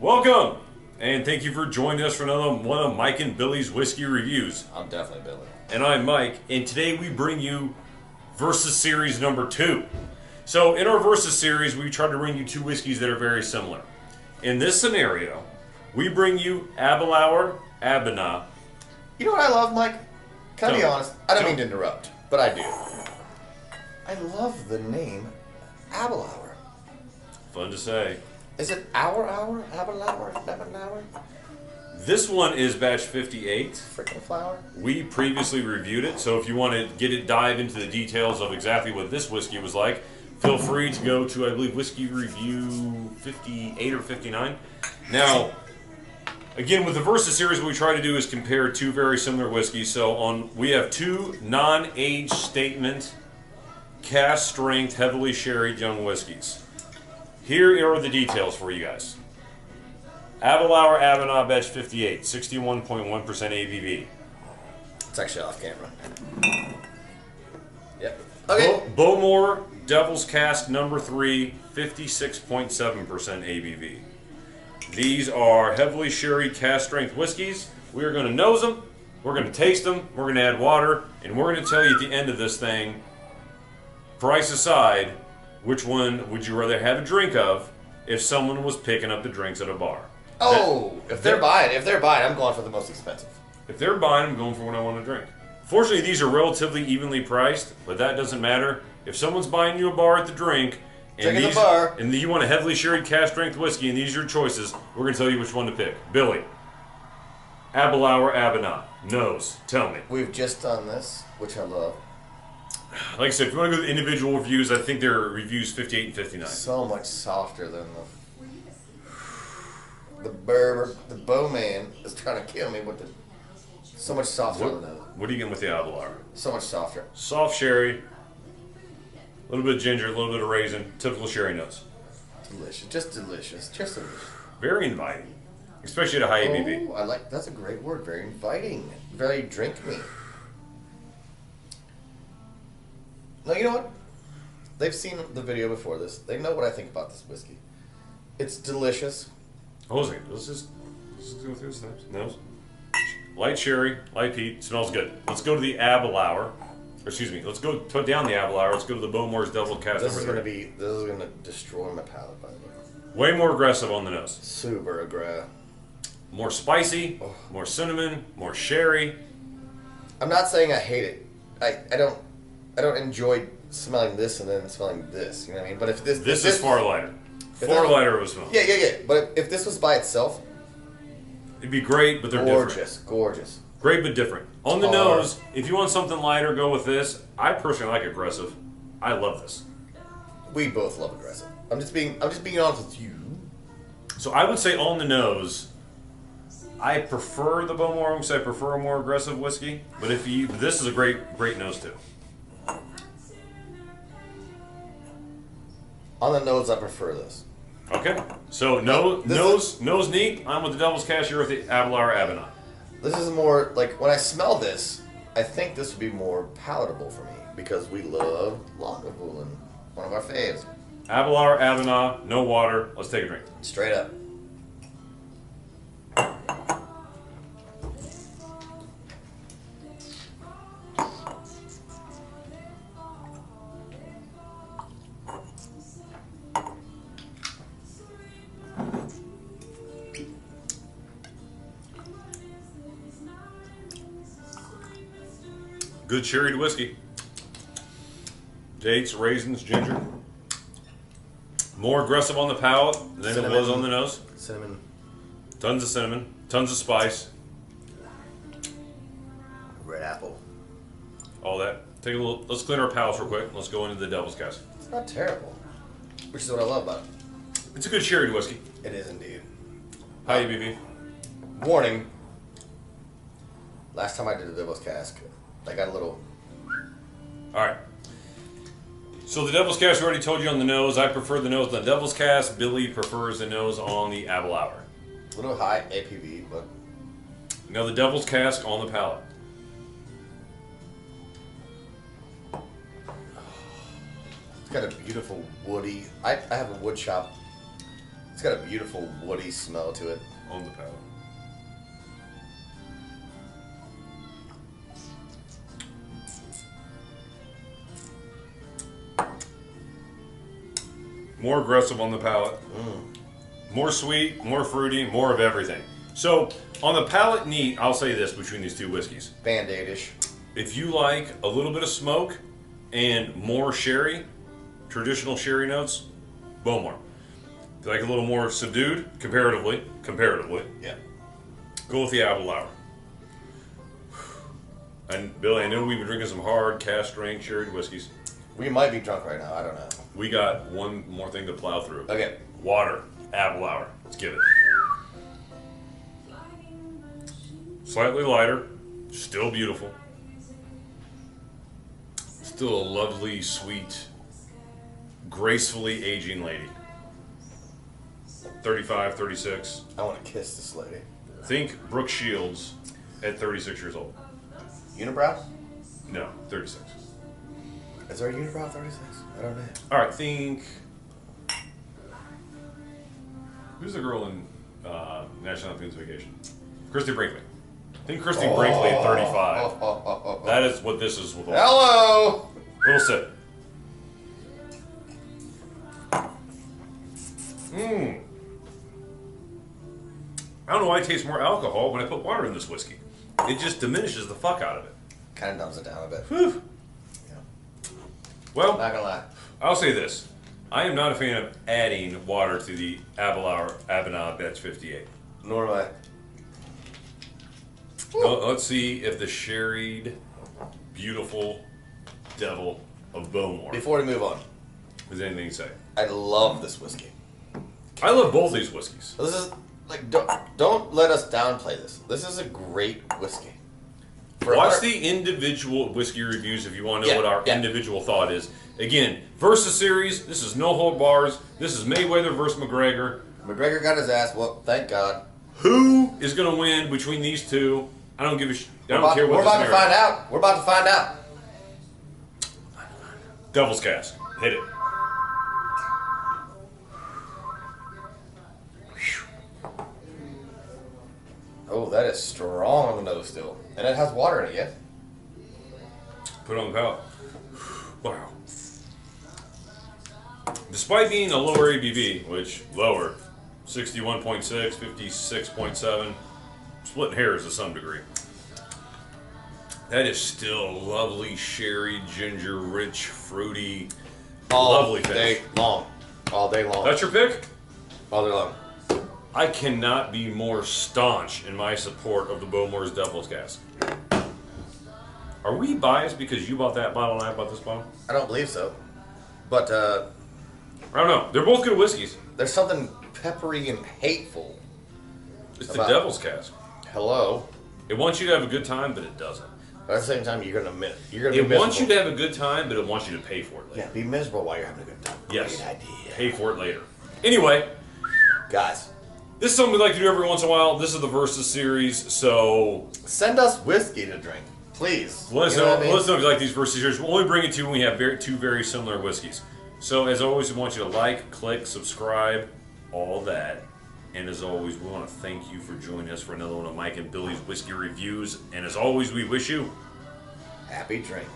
Welcome, and thank you for joining us for another one of Mike and Billy's whiskey reviews. I'm definitely Billy. And I'm Mike, and today we bring you Versus Series number 2. So in our Versus Series, we try to bring you two whiskeys that are very similar. In this scenario, we bring you Aberlour, Abena. You know what I love, Mike? Can I be Tell me. honest? I don't Tell mean me. to interrupt, but I do. I love the name Aberlour. Fun to say. Is it Aberlour? Aberlour? This one is batch 58. Freaking flower? We previously reviewed it, so if you want to dive into the details of exactly what this whiskey was like, feel free to go to, I believe, Whiskey Review 58 or 59. Now, again, with the Versus series, what we try to do is compare two very similar whiskeys. So we have two non-age statement, Cask Strength, heavily sherried young whiskeys. Here are the details for you guys. Aberlour Abena batch 58, 61.1% ABV. It's actually off camera. Yep. Okay. Bowmore Devil's Cask number 3, 56.7% ABV. These are heavily sherried Cask Strength whiskeys. We are going to nose them, we're going to taste them, we're going to add water, and we're going to tell you at the end of this thing, price aside, which one would you rather have a drink of if someone was picking up the drinks at a bar? Oh, if they're buying, I'm going for the most expensive. If they're buying, I'm going for what I want to drink. Fortunately, these are relatively evenly priced, but that doesn't matter. If someone's buying you a bar at the drink, and you want a heavily sherried Cask Strength whiskey, and these are your choices, we're going to tell you which one to pick. Billy, Aberlour, Abena, nose, tell me. We've just done this, which I love. Like I said, if you want to go to the individual reviews, I think they're reviews 58 and 59. So much softer than the Berber. The Bowman is trying to kill me with the. So much softer than that. What are you getting with the Aberlour? So much softer. Soft sherry, a little bit of ginger, a little bit of raisin, typical sherry notes. Delicious, just delicious, just delicious. Very inviting, especially at a high ABV. Oh, I like. That's a great word. Very inviting. Very drink me. No, you know what? They've seen the video before this. They know what I think about this whiskey. It's delicious. Hold on a second. Let's just go through this steps. Nose. Light sherry, light peat, smells good. Let's go to the Aberlour. Excuse me. Let's go put down the Aberlour. Let's go to the Bowmore's Devil's Cask. This is gonna destroy my palate, by the way. Way more aggressive on the nose. Super aggressive. More spicy, more cinnamon, more sherry. I'm not saying I hate it. I don't enjoy smelling this and then smelling this. You know what I mean? But if this is far lighter. Far lighter of a smell. Yeah. But if this was by itself, it'd be great, but they're different. Gorgeous. Great, but different. On the nose, if you want something lighter, go with this. I personally like aggressive. I love this. We both love aggressive. I'm just being honest with you. So I would say on the nose, I prefer the Bowmore because I prefer a more aggressive whiskey. But this is a great nose too. On the nose, I prefer this. Okay. So nose neat. I'm with the Devil's Cask. You're with the Aberlour Abena. This is more like when I smell this, I think this would be more palatable for me because we love Lagavulin, one of our faves. Aberlour Abena, no water. Let's take a drink. Straight up. Good sherried whiskey. Dates, raisins, ginger. More aggressive on the palate than it was on the nose. Cinnamon. Tons of cinnamon. Tons of spice. Red apple. All that. Take a little. Let's clean our palates real quick. Let's go into the Devil's Cask. It's not terrible, which is what I love about it. It's a good sherried whiskey. It is indeed. High ABV. Warning. Last time I did the Devil's Cask, I got a little. All right. So the Devil's Cask, we already told you on the nose. I prefer the nose on the Devil's Cask. Billy prefers the nose on the Aberlour. A little high APV, but. Now the Devil's Cask on the palate. It's got a beautiful woody. I have a wood shop It's got a beautiful woody smell to it. On the palate. More aggressive on the palate. More sweet, more fruity, more of everything. So, on the palate neat, I'll say this between these two whiskeys. Band-Aid-ish. If you like a little bit of smoke and more sherry, traditional sherry notes, Bowmore. If you like a little more subdued, comparatively, Yeah. go with the Aberlour. And Billy, I know we've been drinking some hard Cask Strength sherried whiskeys. We might be drunk right now. I don't know. We got one more thing to plow through. Okay. Water, Aberlour. Let's give it. Slightly lighter, still beautiful. Still a lovely, sweet, gracefully aging lady. 35, 36. I want to kiss this lady. Think Brooke Shields at 36 years old. Unibrow? No, 36. Is there a unibrow 36? I don't know. All right, think. Who's the girl in National Lampoon's Vacation? Christy Brinkley. Think Christy Brinkley at 35. That is what this is with. Hello! Little sip. Mmm. I don't know why I taste more alcohol when I put water in this whiskey. It just diminishes the fuck out of it. Kind of dumbs it down a bit. Whew. Yeah. Well, Not gonna lie. I'll say this. I am not a fan of adding water to the Aberlour Batch 58. Nor am I. Let's see if the sherried, beautiful devil of Bowmore Before we move on, has anything to say. I love this whiskey. I love both these whiskeys. This is like don't let us downplay this. This is a great whiskey. Watch the individual whiskey reviews if you want to know what our individual thought is. Again, versus series. This is no hold bars. This is Mayweather versus McGregor. McGregor got his ass whooped. Thank God. Who is going to win between these two? I don't give a shit. I don't care what. We're about to find out. We're about to find out. Devil's Cask. Hit it. Oh, that is strong on the nose still. And it has water in it, yeah? Put it on the palate. Wow. Despite being a lower ABV, which lower, 61.6, 56.7, splitting hairs to some degree. That is still lovely, sherry, ginger, rich, fruity, lovely finish. All day long. That's your pick? All day long. I cannot be more staunch in my support of the Bowmore's Devil's Cask. Are we biased because you bought that bottle and I bought this bottle? I don't believe so. But I don't know. They're both good whiskeys. there's something peppery and hateful. It's the Devil's Cask. Hello. It wants you to have a good time, but it doesn't. But at the same time, you're gonna be miserable. It wants you to have a good time, but it wants you to pay for it later. Yeah, be miserable while you're having a good time. Yes. Great idea. Pay for it later. Anyway, Guys, this is something we like to do every once in a while. This is the Versus series, so send us whiskey to drink, please. let us You know know. what I mean? Let us know if you like these Versus series. We'll only bring it to you when we have two very similar whiskeys. So as always, we want you to like, click, subscribe, all that. And as always, we want to thank you for joining us for another one of Mike and Billy's whiskey reviews. And as always, we wish you Happy drinking.